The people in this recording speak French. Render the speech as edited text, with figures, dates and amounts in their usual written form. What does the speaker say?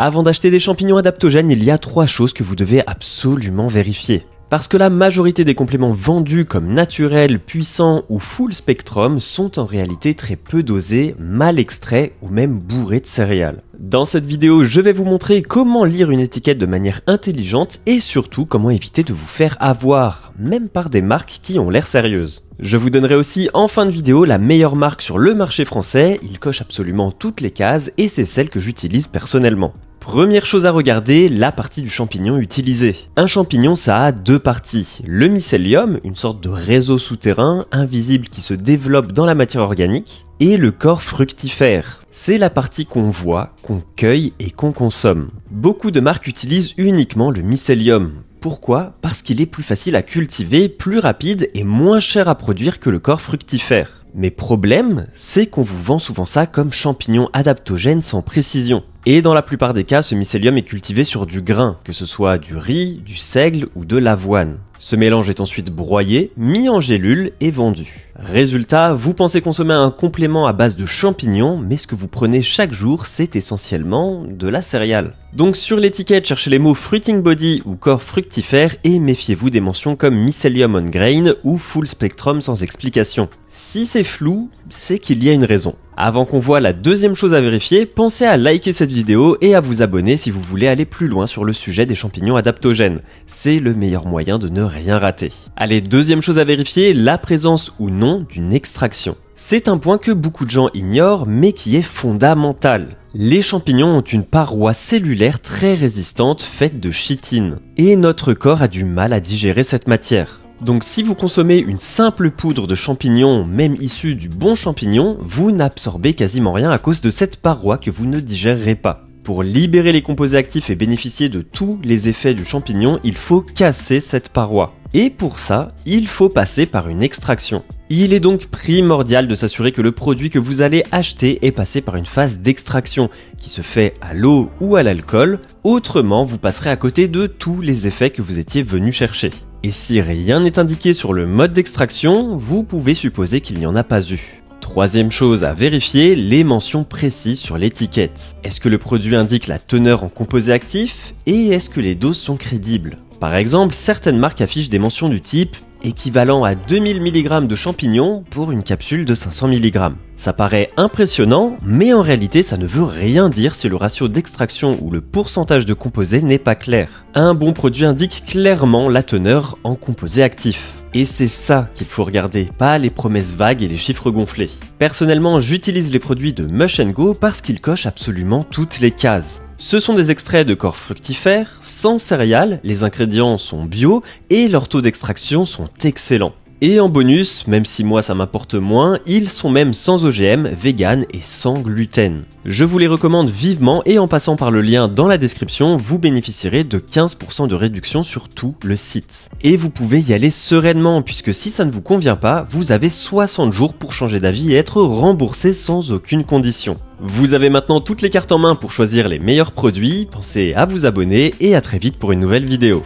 Avant d'acheter des champignons adaptogènes, il y a 3 choses que vous devez absolument vérifier. Parce que la majorité des compléments vendus comme naturels, puissants ou full spectrum sont en réalité très peu dosés, mal extraits ou même bourrés de céréales. Dans cette vidéo, je vais vous montrer comment lire une étiquette de manière intelligente et surtout comment éviter de vous faire avoir, même par des marques qui ont l'air sérieuses. Je vous donnerai aussi en fin de vidéo la meilleure marque sur le marché français, il coche absolument toutes les cases et c'est celle que j'utilise personnellement. Première chose à regarder, la partie du champignon utilisé. Un champignon, ça a 2 parties. Le mycélium, une sorte de réseau souterrain invisible qui se développe dans la matière organique, et le corps fructifère. C'est la partie qu'on voit, qu'on cueille et qu'on consomme. Beaucoup de marques utilisent uniquement le mycélium. Pourquoi? Parce qu'il est plus facile à cultiver, plus rapide et moins cher à produire que le corps fructifère. Mais problème, c'est qu'on vous vend souvent ça comme champignon adaptogène sans précision. Et dans la plupart des cas, ce mycélium est cultivé sur du grain, que ce soit du riz, du seigle ou de l'avoine. Ce mélange est ensuite broyé, mis en gélule et vendu. Résultat, vous pensez consommer un complément à base de champignons, mais ce que vous prenez chaque jour, c'est essentiellement de la céréale. Donc sur l'étiquette, cherchez les mots fruiting body ou corps fructifère et méfiez-vous des mentions comme mycelium on grain ou full spectrum sans explication. Si c'est flou, c'est qu'il y a une raison. Avant qu'on voit la deuxième chose à vérifier, pensez à liker cette vidéo et à vous abonner si vous voulez aller plus loin sur le sujet des champignons adaptogènes. C'est le meilleur moyen de ne rien rater. Allez, deuxième chose à vérifier, la présence ou non d'une extraction. C'est un point que beaucoup de gens ignorent, mais qui est fondamental. Les champignons ont une paroi cellulaire très résistante faite de chitine. Et notre corps a du mal à digérer cette matière. Donc si vous consommez une simple poudre de champignons, même issue du bon champignon, vous n'absorbez quasiment rien à cause de cette paroi que vous ne digérerez pas. Pour libérer les composés actifs et bénéficier de tous les effets du champignon, il faut casser cette paroi. Et pour ça, il faut passer par une extraction. Il est donc primordial de s'assurer que le produit que vous allez acheter est passé par une phase d'extraction, qui se fait à l'eau ou à l'alcool, autrement vous passerez à côté de tous les effets que vous étiez venu chercher. Et si rien n'est indiqué sur le mode d'extraction, vous pouvez supposer qu'il n'y en a pas eu. Troisième chose à vérifier, les mentions précises sur l'étiquette. Est-ce que le produit indique la teneur en composés actifs et est-ce que les doses sont crédibles? Par exemple, certaines marques affichent des mentions du type équivalent à 2000 mg de champignons pour une capsule de 500 mg. Ça paraît impressionnant, mais en réalité ça ne veut rien dire si le ratio d'extraction ou le pourcentage de composés n'est pas clair. Un bon produit indique clairement la teneur en composés actifs. Et c'est ça qu'il faut regarder, pas les promesses vagues et les chiffres gonflés. Personnellement, j'utilise les produits de Mush & Go parce qu'ils cochent absolument toutes les cases. Ce sont des extraits de corps fructifères, sans céréales, les ingrédients sont bio et leurs taux d'extraction sont excellents. Et en bonus, même si moi ça m'apporte moins, ils sont même sans OGM, vegan et sans gluten. Je vous les recommande vivement et en passant par le lien dans la description, vous bénéficierez de 15% de réduction sur tout le site. Et vous pouvez y aller sereinement puisque si ça ne vous convient pas, vous avez 60 jours pour changer d'avis et être remboursé sans aucune condition. Vous avez maintenant toutes les cartes en main pour choisir les meilleurs produits, pensez à vous abonner et à très vite pour une nouvelle vidéo.